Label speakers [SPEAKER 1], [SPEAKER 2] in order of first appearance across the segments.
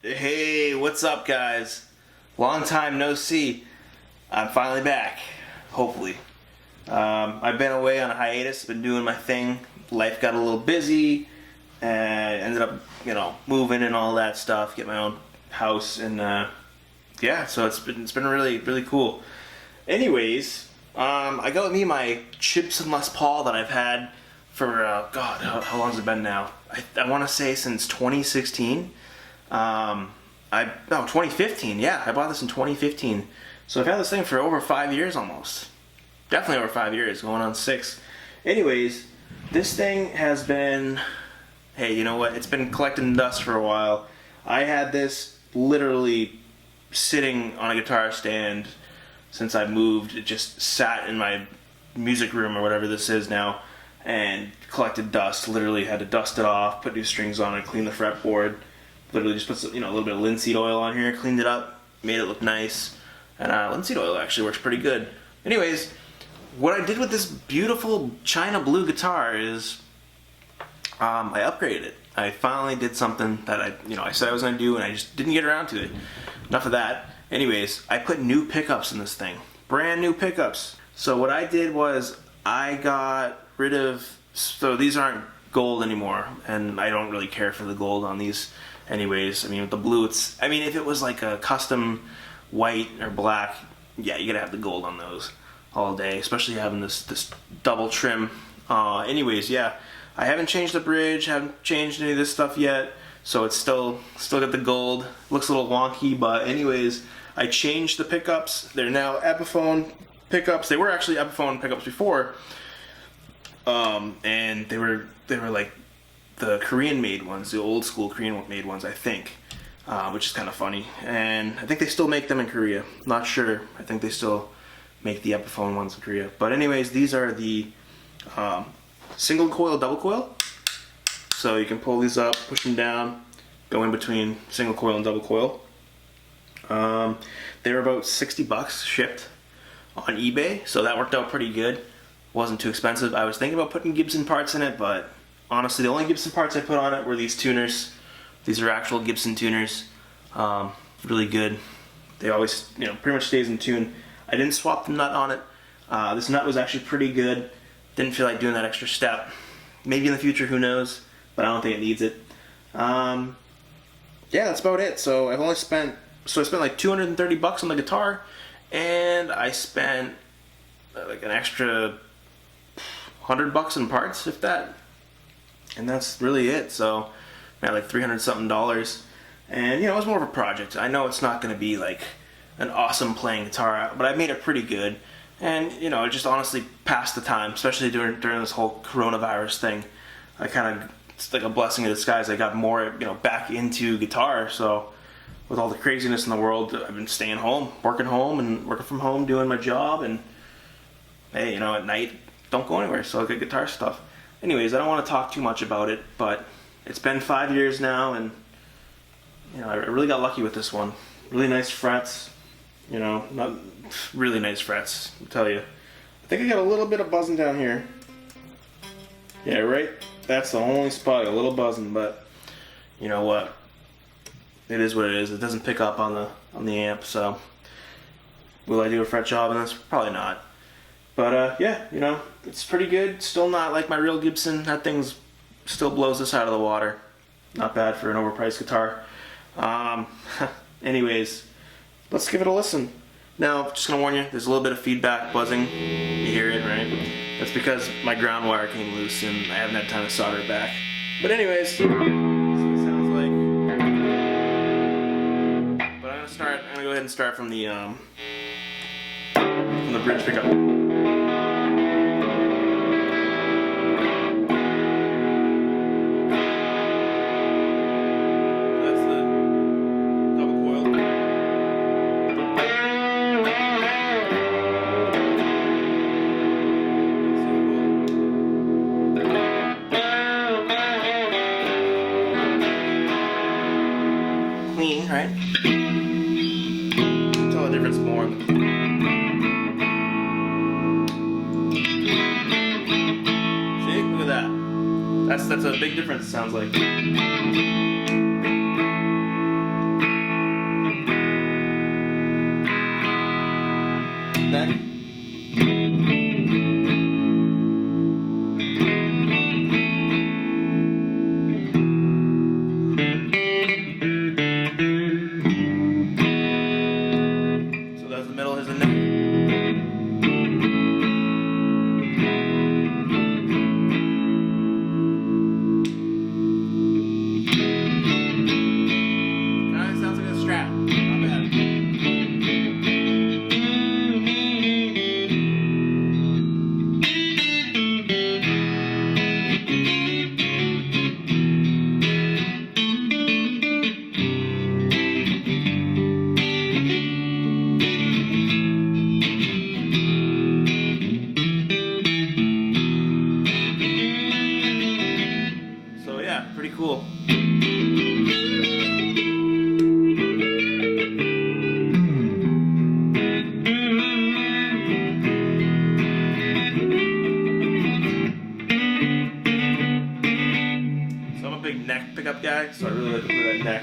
[SPEAKER 1] Hey, what's up, guys? Long time no see. I'm finally back, hopefully. I've been away on a hiatus, been doing my thing. Life got a little busy, and ended up, moving and all that stuff. Get my own house, and yeah, so it's been really cool. Anyways, I got with me my Chibson Les Paul that I've had for God, how long has it been now? I want to say since 2016. 2015. Yeah, I bought this in 2015. So I've had this thing for over 5 years almost. Definitely over 5 years, going on 6. Anyways, this thing has been, hey, you know what? It's been collecting dust for a while. I had this literally sitting on a guitar stand since I moved. It just sat in my music room or whatever this is now and collected dust. Literally had to dust it off, put new strings on it, clean the fretboard. Literally just put some, a little bit of linseed oil on here, cleaned it up, made it look nice. And linseed oil actually works pretty good. Anyways, what I did with this beautiful China blue guitar is I upgraded it. I finally did something that I said I was going to do, and I just didn't get around to it. Enough of that. Anyways, I put new pickups in this thing. Brand new pickups. So what I did was I got rid of, so these aren't gold anymore, and I don't really care for the gold on these anyways. I mean, with the blue, if it was like a custom white or black, yeah, you gotta have the gold on those all day, especially having this double trim. Anyways, yeah, I haven't changed the bridge, haven't changed any of this stuff yet, so it's still got the gold. Looks a little wonky, but anyways, I changed the pickups. They're now Epiphone pickups. They were actually Epiphone pickups before, and they were like the Korean made ones, the old school Korean made ones, I think, which is kind of funny. And I think they still make them in Korea. Not sure. I think they still make the Epiphone ones in Korea. But anyways, these are the single coil, double coil. So you can pull these up, push them down, go in between single coil and double coil. They were about $60 shipped on eBay, so that worked out pretty good. Wasn't too expensive. I was thinking about putting Gibson parts in it, but honestly, the only Gibson parts I put on it were these tuners. These are actual Gibson tuners. Really good. They always, pretty much stays in tune. I didn't swap the nut on it. This nut was actually pretty good. Didn't feel like doing that extra step. Maybe in the future, who knows? But I don't think it needs it. Yeah, that's about it. So I spent like $230 on the guitar, and I spent like an extra $100 in parts, if that. And that's really it. So I had like $300 something. And it was more of a project. I know it's not going to be like an awesome playing guitar, but I made it pretty good. And it just honestly passed the time, especially during this whole coronavirus thing. It's like a blessing in disguise. I got more back into guitar. So with all the craziness in the world, I've been staying home, working from home, doing my job. And hey, at night, don't go anywhere. So I get guitar stuff. Anyways, I don't want to talk too much about it, but it's been 5 years now, and I really got lucky with this one. Really nice frets, not really nice frets, I'll tell you. I think I got a little bit of buzzing down here. Yeah, right? That's the only spot, a little buzzing, but you know what? It is what it is. It doesn't pick up on the amp, so will I do a fret job on this? Probably not. But yeah, it's pretty good. Still not like my real Gibson. That thing still blows this out of the water. Not bad for an overpriced guitar. Anyways, let's give it a listen. Now, just gonna warn you, there's a little bit of feedback, buzzing. You hear it, right? That's because my ground wire came loose and I haven't had time to solder it back. But anyways, that's what it sounds like. But I'm gonna go ahead and start from the bridge pickup. Clean, right? Tell the difference more. See? Look at that. That's a big difference, it sounds like. neck. So that's the middle, here's the neck. Kinda sounds like a strap. Not bad. So yeah, pretty cool. So I'm a big neck pickup guy, so I really like to play that neck.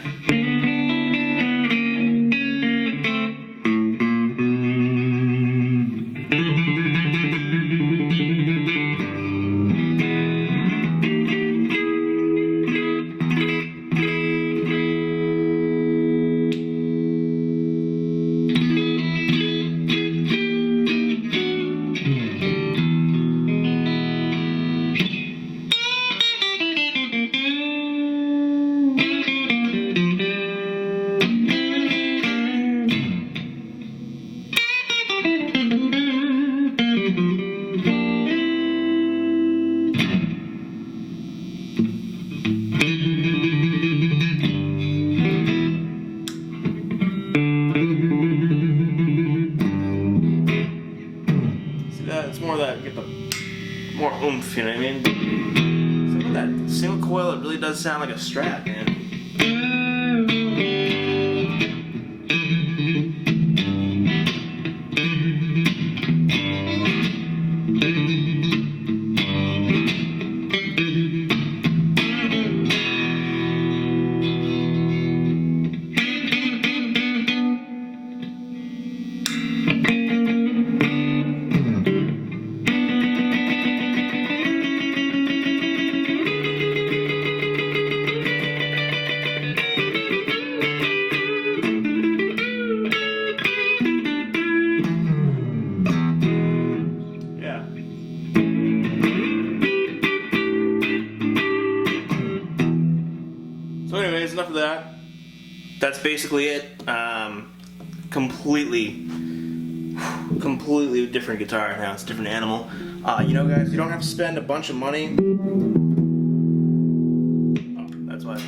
[SPEAKER 1] See that? It's more that, get the more oomph, you know what I mean? So with that single coil, it really does sound like a Strat, man. Yeah. So anyways, enough of that. That's basically it. Completely different guitar now. It's a different animal. You know, guys, you don't have to spend a bunch of money. Oh, that's why.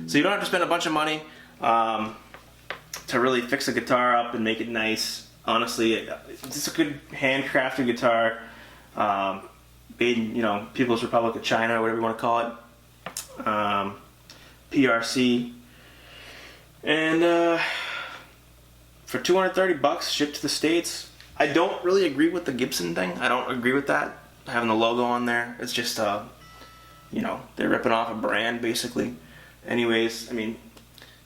[SPEAKER 1] So you don't have to spend a bunch of money to really fix a guitar up and make it nice. Honestly, it's a good handcrafted guitar, made in, you know, People's Republic of China, or whatever you want to call it. PRC, and for $230 shipped to the States. I don't really agree with the Gibson thing. I don't agree with that, having the logo on there. It's just you know, they're ripping off a brand basically. Anyways, I mean,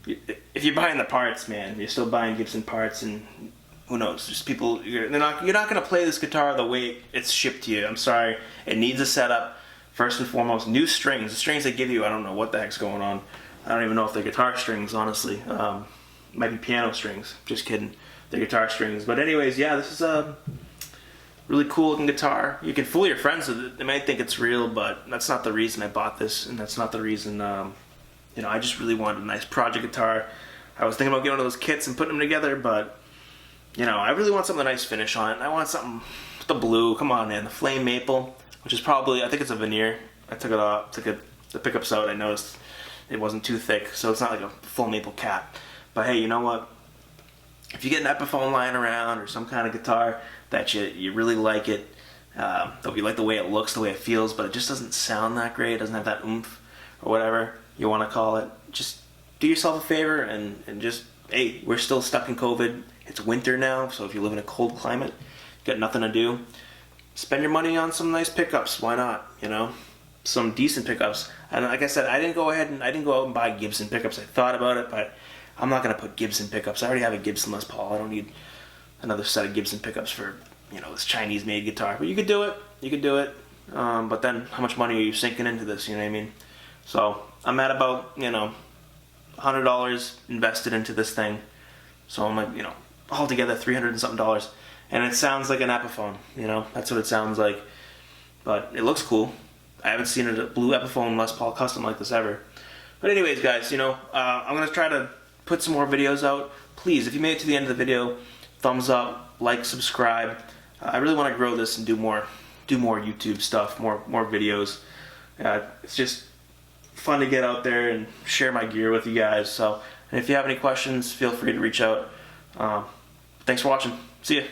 [SPEAKER 1] if you're buying the parts, man, you're still buying Gibson parts, and who knows, just people, you're not gonna play this guitar the way it's shipped to you. I'm sorry, it needs a setup. First and foremost, new strings. The strings they give you, I don't know what the heck's going on. I don't even know if they're guitar strings, honestly. Might be piano strings. Just kidding. They're guitar strings. But anyways, yeah, this is a really cool looking guitar. You can fool your friends with it. They might think it's real, but that's not the reason I bought this, and that's not the reason, you know, I just really wanted a nice project guitar. I was thinking about getting one of those kits and putting them together, but, you know, I really want something nice finish on it. I want something with the blue. Come on, man. The flame maple, which is probably, I think it's a veneer. I took it off, took the pickups out. I noticed it wasn't too thick, so it's not like a full maple cap. But hey, you know what? If you get an Epiphone lying around or some kind of guitar that you really like it, that you like the way it looks, the way it feels, but it just doesn't sound that great, it doesn't have that oomph or whatever you want to call it, just do yourself a favor and just, hey, we're still stuck in COVID. It's winter now, so if you live in a cold climate, got nothing to do, spend your money on some nice pickups. Why not? You know, some decent pickups. And like I said, I didn't go out and buy Gibson pickups. I thought about it, but I'm not gonna put Gibson pickups. I already have a Gibson Les Paul. I don't need another set of Gibson pickups for, you know, this Chinese-made guitar. But you could do it. You could do it. But then how much money are you sinking into this? You know what I mean? So I'm at about, you know, $100 invested into this thing. So I'm like, you know, altogether $300 and something. And it sounds like an Epiphone, you know, that's what it sounds like. But it looks cool. I haven't seen a blue Epiphone Les Paul custom like this ever. But anyways, guys, you know, I'm going to try to put some more videos out. Please, if you made it to the end of the video, thumbs up, like, subscribe. I really want to grow this and do more YouTube stuff, more videos. It's just fun to get out there and share my gear with you guys. So, and if you have any questions, feel free to reach out. Thanks for watching. See ya.